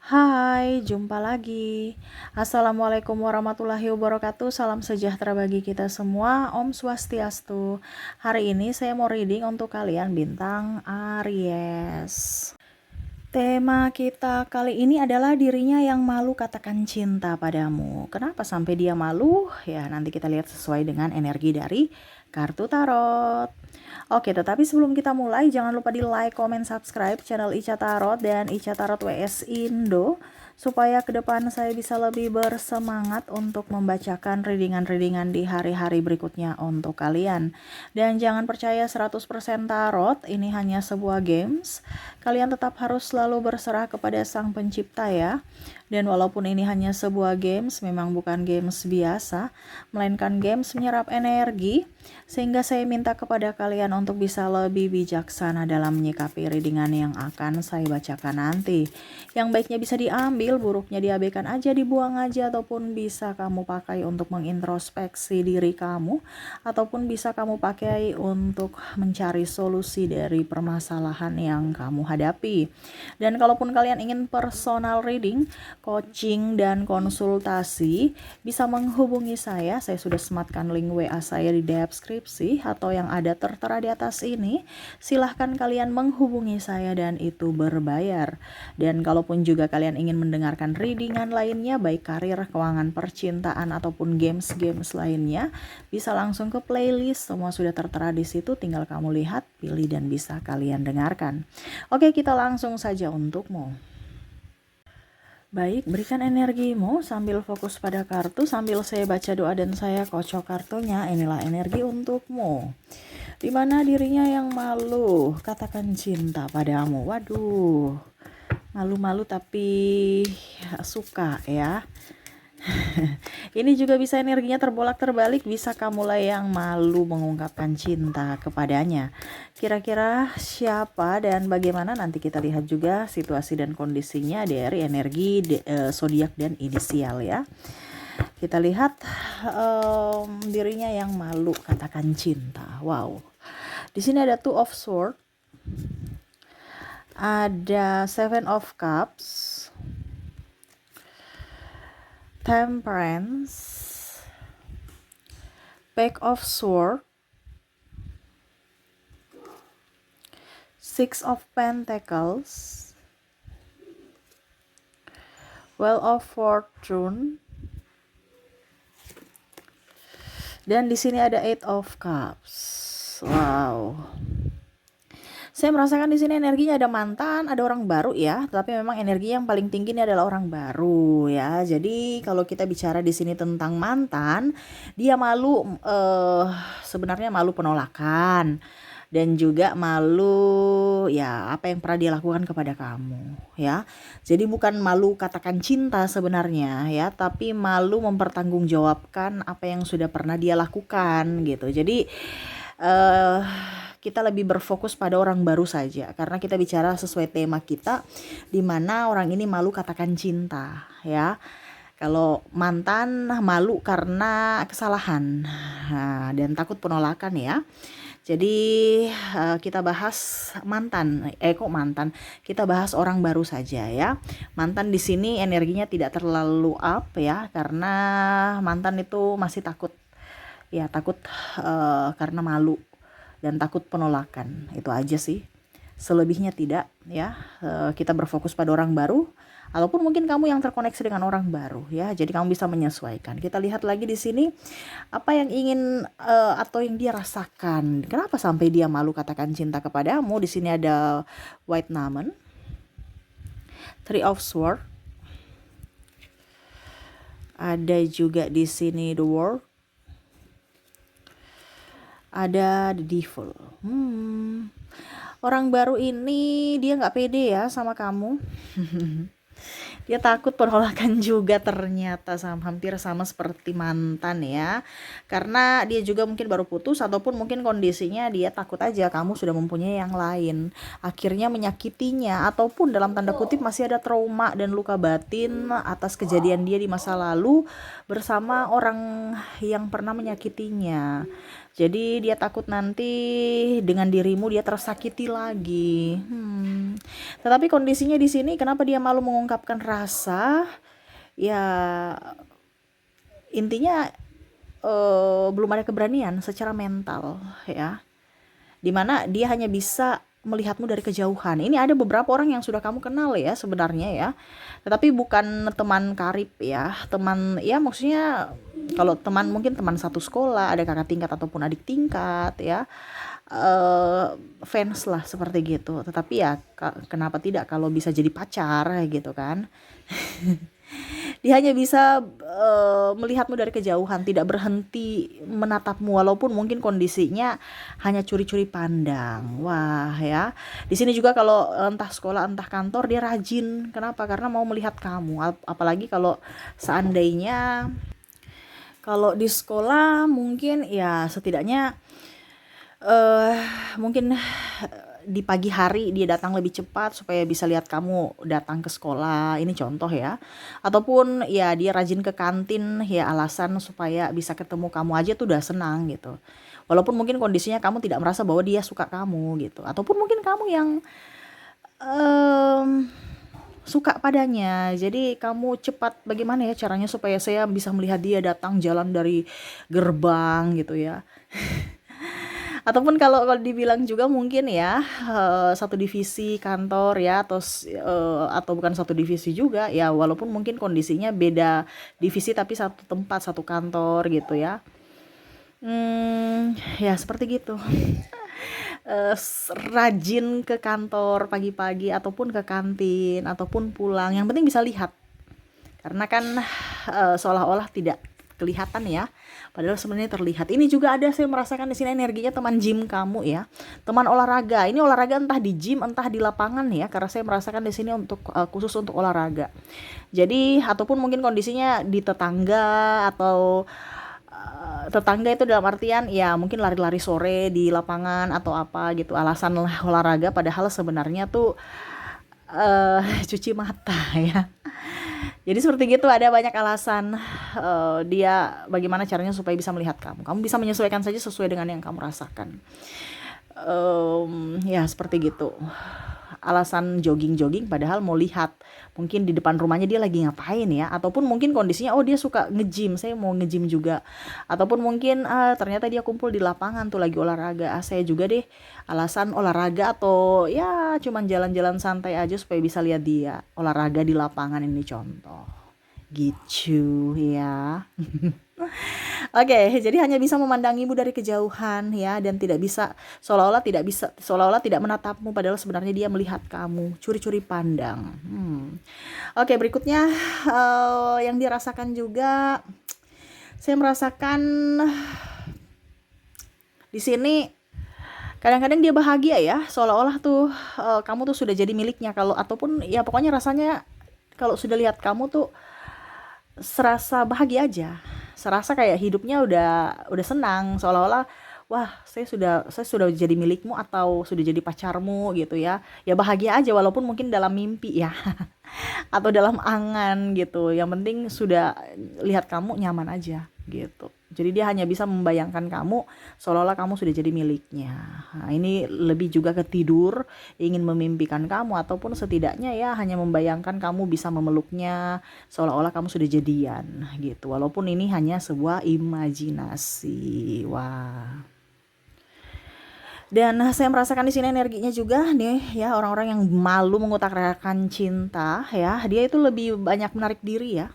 Hai, jumpa lagi. Assalamualaikum warahmatullahi wabarakatuh. Salam sejahtera bagi kita semua. Om Swastiastu. Hari ini saya mau reading untuk kalian bintang Aries. Tema kita kali ini adalah dirinya yang malu katakan cinta padamu. Kenapa sampai dia malu? Ya, nanti kita lihat sesuai dengan energi dari kartu tarot. Oke, tetapi sebelum kita mulai, jangan lupa di like, comment, subscribe channel Ica Tarot dan Ica Tarot WS Indo, supaya ke depan saya bisa lebih bersemangat untuk membacakan readingan-readingan di hari-hari berikutnya untuk kalian. Dan jangan percaya 100% tarot, ini hanya sebuah games. Kalian tetap harus selalu berserah kepada Sang Pencipta ya. Dan walaupun ini hanya sebuah games, memang bukan games biasa, melainkan games menyerap energi, sehingga saya minta kepada kalian untuk bisa lebih bijaksana dalam menyikapi readingan yang akan saya bacakan nanti. Yang baiknya bisa diambil, buruknya diabaikan aja, dibuang aja, ataupun bisa kamu pakai untuk mengintrospeksi diri kamu, ataupun bisa kamu pakai untuk mencari solusi dari permasalahan yang kamu hadapi. Dan kalaupun kalian ingin personal reading, coaching, dan konsultasi, bisa menghubungi saya sudah sematkan link WA saya di deskripsi atau yang ada tertera di atas ini. Silahkan kalian menghubungi saya dan itu berbayar. Dan kalaupun juga kalian ingin mendengarkan readingan lainnya, baik karir, keuangan, percintaan, ataupun games-games lainnya, bisa langsung ke playlist, semua sudah tertera di situ, tinggal kamu lihat, pilih, dan bisa kalian dengarkan. Oke, kita langsung saja untukmu. Baik, berikan energimu sambil fokus pada kartu, sambil saya baca doa dan saya kocok kartunya. Inilah energi untukmu. Dimana dirinya yang malu katakan cinta padamu. Waduh, malu-malu tapi suka ya. Ini juga bisa energinya terbolak terbalik, bisa kamulah yang malu mengungkapkan cinta kepadanya. Kira-kira siapa dan bagaimana, nanti kita lihat juga situasi dan kondisinya dari energi zodiak dan inisial ya. Kita lihat dirinya yang malu katakan cinta. Wow. Di sini ada Two of Swords, ada Seven of Cups, Temperance, Pack of Swords, Six of Pentacles, Wheel of Fortune, dan di sini ada Eight of Cups. Wow. Saya merasakan di sini energinya ada mantan, ada orang baru ya, tapi memang energi yang paling tinggi ini adalah orang baru ya. Jadi kalau kita bicara di sini tentang mantan, dia malu, sebenarnya malu penolakan dan juga malu ya apa yang pernah dia lakukan kepada kamu ya. Jadi bukan malu katakan cinta sebenarnya ya, tapi malu mempertanggungjawabkan apa yang sudah pernah dia lakukan gitu. Jadi kita lebih berfokus pada orang baru saja karena kita bicara sesuai tema kita, di mana orang ini malu katakan cinta ya. Kalau mantan malu karena kesalahan dan takut penolakan ya. Jadi kita bahas mantan, kita bahas orang baru saja ya. Mantan di sini energinya tidak terlalu up ya, karena mantan itu masih takut ya, takut karena malu dan takut penolakan, itu aja sih, selebihnya tidak ya. Kita berfokus pada orang baru, ataupun mungkin kamu yang terkoneksi dengan orang baru ya, jadi kamu bisa menyesuaikan. Kita lihat lagi di sini apa yang ingin atau yang dia rasakan, kenapa sampai dia malu katakan cinta kepadamu. Di sini ada White Knight, Three of Swords, ada juga di sini The World, ada The Devil. Orang baru ini dia nggak pede ya sama kamu. Dia takut penolakan juga ternyata, hampir sama seperti mantan ya. Karena dia juga mungkin baru putus, ataupun mungkin kondisinya dia takut aja kamu sudah mempunyai yang lain. Akhirnya menyakitinya, ataupun dalam tanda kutip masih ada trauma dan luka batin atas kejadian dia di masa lalu bersama orang yang pernah menyakitinya. Jadi dia takut nanti dengan dirimu dia tersakiti lagi. Tetapi kondisinya di sini kenapa dia malu mengungkapkan rasa? Ya intinya belum ada keberanian secara mental ya. Dimana dia hanya bisa melihatmu dari kejauhan. Ini ada beberapa orang yang sudah kamu kenal ya sebenarnya ya, tetapi bukan teman karib ya, teman ya maksudnya kalau teman mungkin teman satu sekolah, ada kakak tingkat ataupun adik tingkat ya, fans lah seperti gitu. Tetapi ya kenapa tidak kalau bisa jadi pacar gitu kan. Dia hanya bisa melihatmu dari kejauhan, tidak berhenti menatapmu walaupun mungkin kondisinya hanya curi-curi pandang. Wah ya, di sini juga kalau entah sekolah entah kantor dia rajin. Kenapa? Karena mau melihat kamu. Apalagi kalau seandainya kalau di sekolah mungkin ya setidaknya eh mungkin di pagi hari dia datang lebih cepat supaya bisa lihat kamu datang ke sekolah. Ini contoh ya. Ataupun ya dia rajin ke kantin ya alasan supaya bisa ketemu kamu aja tuh udah senang gitu. Walaupun mungkin kondisinya kamu tidak merasa bahwa dia suka kamu gitu. Ataupun mungkin kamu yang em, suka padanya. Jadi kamu cepat bagaimana ya caranya supaya saya bisa melihat dia datang jalan dari gerbang gitu ya. Ataupun kalau dibilang juga mungkin ya, satu divisi kantor ya atau bukan satu divisi juga ya, walaupun mungkin kondisinya beda divisi tapi satu tempat, satu kantor gitu ya. Ya seperti gitu. Rajin ke kantor pagi-pagi ataupun ke kantin ataupun pulang, yang penting bisa lihat. Karena kan seolah-olah tidak kelihatan ya, padahal sebenarnya terlihat. Ini juga ada saya merasakan di sini energinya teman gym kamu ya, teman olahraga. Ini olahraga entah di gym entah di lapangan ya, karena saya merasakan di sini untuk khusus untuk olahraga. Jadi ataupun mungkin kondisinya di tetangga atau tetangga itu dalam artian ya mungkin lari-lari sore di lapangan atau apa gitu, alasan olahraga padahal sebenarnya tuh cuci mata ya. Jadi seperti gitu ada banyak alasan dia bagaimana caranya supaya bisa melihat kamu. Kamu bisa menyesuaikan saja sesuai dengan yang kamu rasakan. Ya seperti gitu. Alasan jogging-jogging padahal mau lihat mungkin di depan rumahnya dia lagi ngapain ya, ataupun mungkin kondisinya oh dia suka nge-gym, saya mau nge-gym juga, ataupun mungkin ternyata dia kumpul di lapangan tuh lagi olahraga, saya juga deh alasan olahraga atau ya cuman jalan-jalan santai aja supaya bisa lihat dia olahraga di lapangan, ini contoh gitu ya. Oke, jadi hanya bisa memandangimu dari kejauhan ya, dan seolah-olah tidak menatapmu padahal sebenarnya dia melihat kamu, curi-curi pandang. Oke, berikutnya yang dirasakan juga saya merasakan di sini kadang-kadang dia bahagia ya, seolah-olah tuh kamu tuh sudah jadi miliknya, kalau ataupun ya pokoknya rasanya kalau sudah lihat kamu tuh serasa bahagia aja, serasa kayak hidupnya udah senang, seolah-olah wah saya sudah jadi milikmu atau sudah jadi pacarmu gitu ya, ya bahagia aja walaupun mungkin dalam mimpi ya. Atau dalam angan gitu, yang penting sudah lihat kamu nyaman aja gitu. Jadi dia hanya bisa membayangkan kamu seolah-olah kamu sudah jadi miliknya. Nah, ini lebih juga ke tidur, ingin memimpikan kamu ataupun setidaknya ya hanya membayangkan kamu bisa memeluknya seolah-olah kamu sudah jadian gitu. Walaupun ini hanya sebuah imajinasi. Wah. Dan saya merasakan di sini energinya juga nih ya, orang-orang yang malu mengutarakan cinta ya, dia itu lebih banyak menarik diri ya.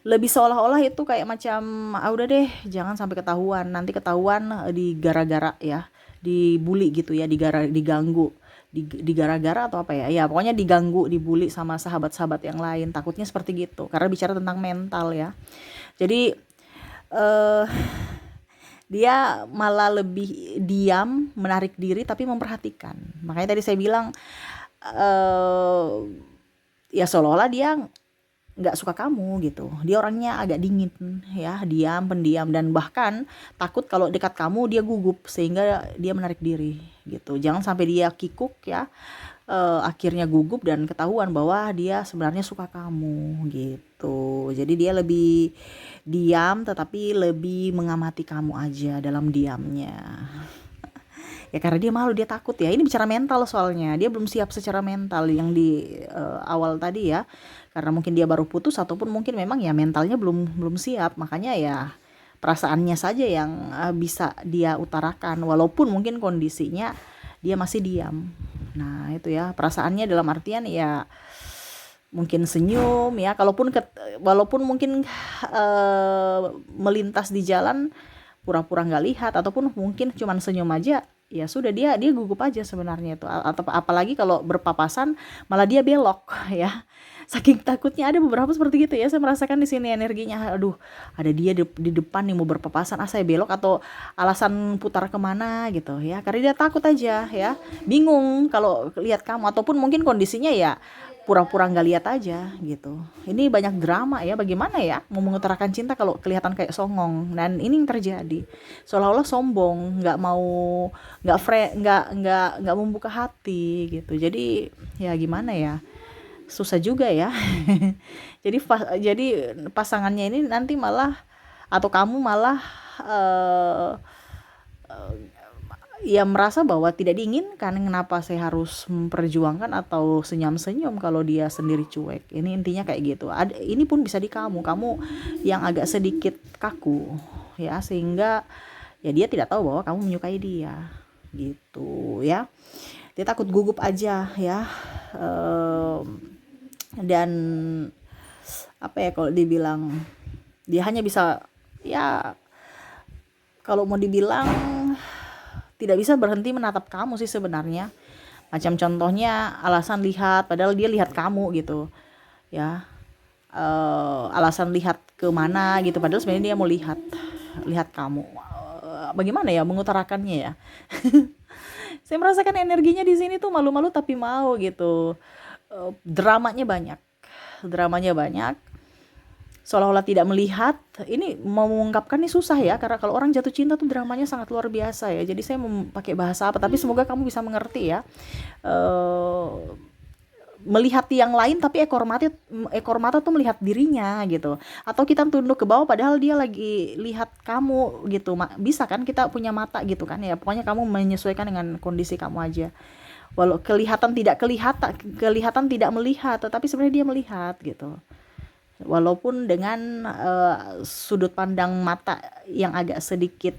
Lebih seolah-olah itu kayak macam udah deh jangan sampai ketahuan, nanti ketahuan digara-gara ya, dibully gitu ya, diganggu, digara-gara atau apa ya. Ya pokoknya diganggu, dibully sama sahabat-sahabat yang lain. Takutnya seperti gitu karena bicara tentang mental ya. Jadi eh dia malah lebih diam, menarik diri tapi memperhatikan. Makanya tadi saya bilang ya seolah-olah dia nggak suka kamu gitu. Dia orangnya agak dingin ya, diam, pendiam, dan bahkan takut kalau dekat kamu dia gugup sehingga dia menarik diri gitu. Jangan sampai dia kikuk ya. akhirnya gugup dan ketahuan bahwa dia sebenarnya suka kamu gitu. Jadi dia lebih diam tetapi lebih mengamati kamu aja dalam diamnya. Ya karena dia malu, dia takut ya. Ini bicara mental soalnya. Dia belum siap secara mental yang di awal tadi ya. Karena mungkin dia baru putus ataupun mungkin memang ya mentalnya belum belum siap. Makanya ya perasaannya saja yang bisa dia utarakan walaupun mungkin kondisinya dia masih diam. Nah, itu ya, perasaannya dalam artian ya mungkin senyum ya, walaupun mungkin melintas di jalan pura-pura nggak lihat ataupun mungkin cuman senyum aja, ya sudah dia dia gugup aja sebenarnya itu. Atau apalagi kalau berpapasan malah dia belok ya. Saking takutnya, ada beberapa seperti gitu ya. Saya merasakan di sini energinya. Aduh, ada dia di depan nih mau berpapasan, saya belok atau alasan putar kemana gitu ya. Karena dia takut aja ya. Bingung kalau lihat kamu ataupun mungkin kondisinya ya pura-pura nggak lihat aja gitu. Ini banyak drama ya. Bagaimana ya mau mengutarakan cinta kalau kelihatan kayak songong? Dan ini yang terjadi. Seolah-olah sombong, nggak mau, nggak membuka hati gitu. Jadi ya gimana ya? Susah juga ya. Jadi pasangannya ini nanti malah atau kamu malah eh, ya merasa bahwa tidak diinginkan, kenapa saya harus memperjuangkan atau senyum-senyum kalau dia sendiri cuek. Ini intinya kayak gitu. Ini pun bisa di kamu yang agak sedikit kaku ya, sehingga ya dia tidak tahu bahwa kamu menyukai dia gitu ya. Dia takut gugup aja ya. Dan apa ya, kalau dibilang dia hanya bisa ya, kalau mau dibilang tidak bisa berhenti menatap kamu sih sebenarnya. Macam contohnya alasan lihat, padahal dia lihat kamu gitu ya. Alasan lihat ke mana gitu, padahal sebenarnya dia mau lihat kamu. Bagaimana ya mengutarakannya ya? Saya merasakan energinya di sini tuh malu-malu tapi mau gitu. Dramanya banyak, seolah-olah tidak melihat. Ini mau mengungkapkan ini susah ya, karena kalau orang jatuh cinta tuh dramanya sangat luar biasa ya. Jadi saya mau pakai bahasa apa, tapi semoga kamu bisa mengerti ya. eh Melihat yang lain tapi ekor mata tuh melihat dirinya gitu, atau kita tunduk ke bawah padahal dia lagi lihat kamu gitu. Bisa kan kita punya mata gitu kan ya, pokoknya kamu menyesuaikan dengan kondisi kamu aja. Walau kelihatan tidak melihat, tetapi sebenarnya dia melihat gitu, walaupun dengan sudut pandang mata yang agak sedikit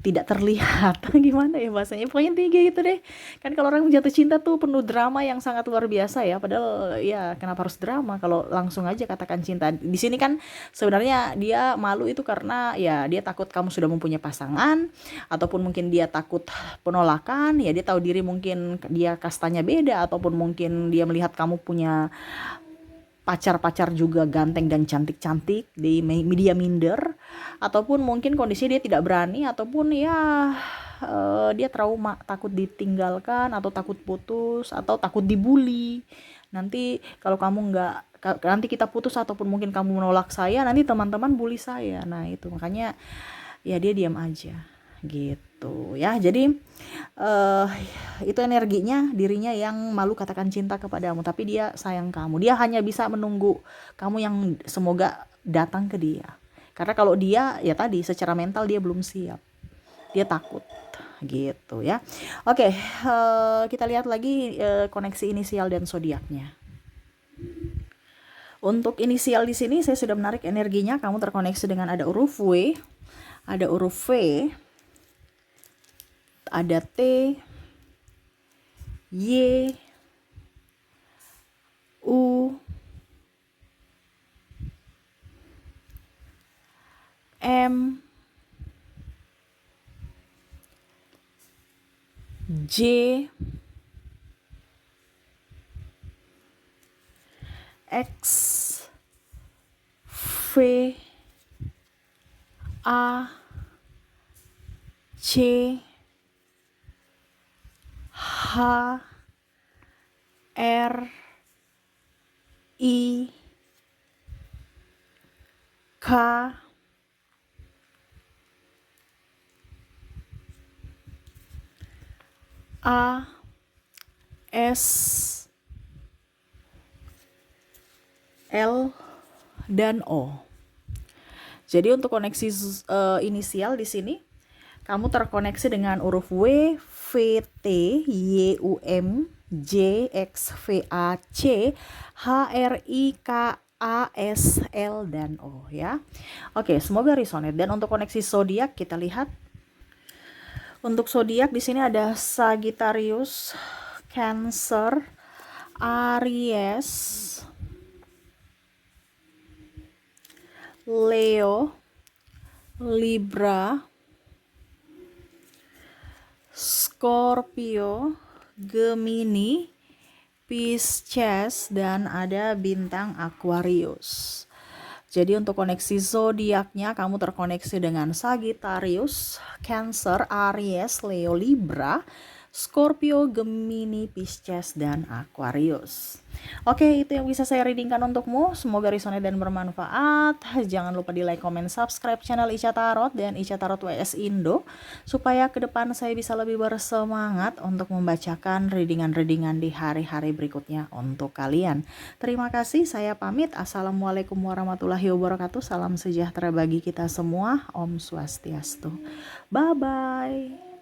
tidak terlihat. Gimana ya bahasanya, pokoknya intinya gitu deh. Kan kalau orang jatuh cinta tuh penuh drama yang sangat luar biasa ya, padahal ya kenapa harus drama kalau langsung aja katakan cinta. Di sini kan sebenarnya dia malu itu karena ya dia takut kamu sudah mempunyai pasangan, ataupun mungkin dia takut penolakan ya. Dia tahu diri mungkin dia kastanya beda, ataupun mungkin dia melihat kamu punya pacar-pacar juga ganteng dan cantik-cantik, di media minder, ataupun mungkin kondisi dia tidak berani, ataupun ya dia trauma, takut ditinggalkan atau takut putus atau takut dibully. Nanti kalau kamu nggak, nanti kita putus ataupun mungkin kamu menolak saya, nanti teman-teman bully saya. Nah itu makanya ya dia diam aja gitu ya. Jadi eh itu energinya, dirinya yang malu katakan cinta kepadamu, tapi dia sayang kamu. Dia hanya bisa menunggu kamu yang semoga datang ke dia. Karena kalau dia ya tadi secara mental dia belum siap. Dia takut gitu ya. Oke, kita lihat lagi koneksi inisial dan zodiaknya. Untuk inisial di sini saya sudah menarik energinya, kamu terkoneksi dengan ada huruf W, ada huruf V, ada T, Y, U, M, J, X, V, A, C, H, R, I, K, A, S, L, dan O. Jadi untuk koneksi inisial di sini kamu terkoneksi dengan huruf W, V, T, Y, U, M, J, X, V, A, C, H, R, I, K, A, S, L, dan O ya. Oke, semoga resonate. Dan untuk koneksi zodiak kita lihat. Untuk zodiak di sini ada Sagittarius, Cancer, Aries, Leo, Libra, Scorpio, Gemini, Pisces, dan ada bintang Aquarius. Jadi untuk koneksi zodiaknya kamu terkoneksi dengan Sagittarius, Cancer, Aries, Leo, Libra, Scorpio, Gemini, Pisces, dan Aquarius. Oke, itu yang bisa saya readingkan untukmu. Semoga resonate dan bermanfaat. Jangan lupa di like, comment, subscribe channel Ica Tarot dan Ica Tarot WS Indo, supaya ke depan saya bisa lebih bersemangat untuk membacakan readingan-readingan di hari-hari berikutnya untuk kalian. Terima kasih, saya pamit. Assalamualaikum warahmatullahi wabarakatuh. Salam sejahtera bagi kita semua. Om Swastiastu. Bye-bye.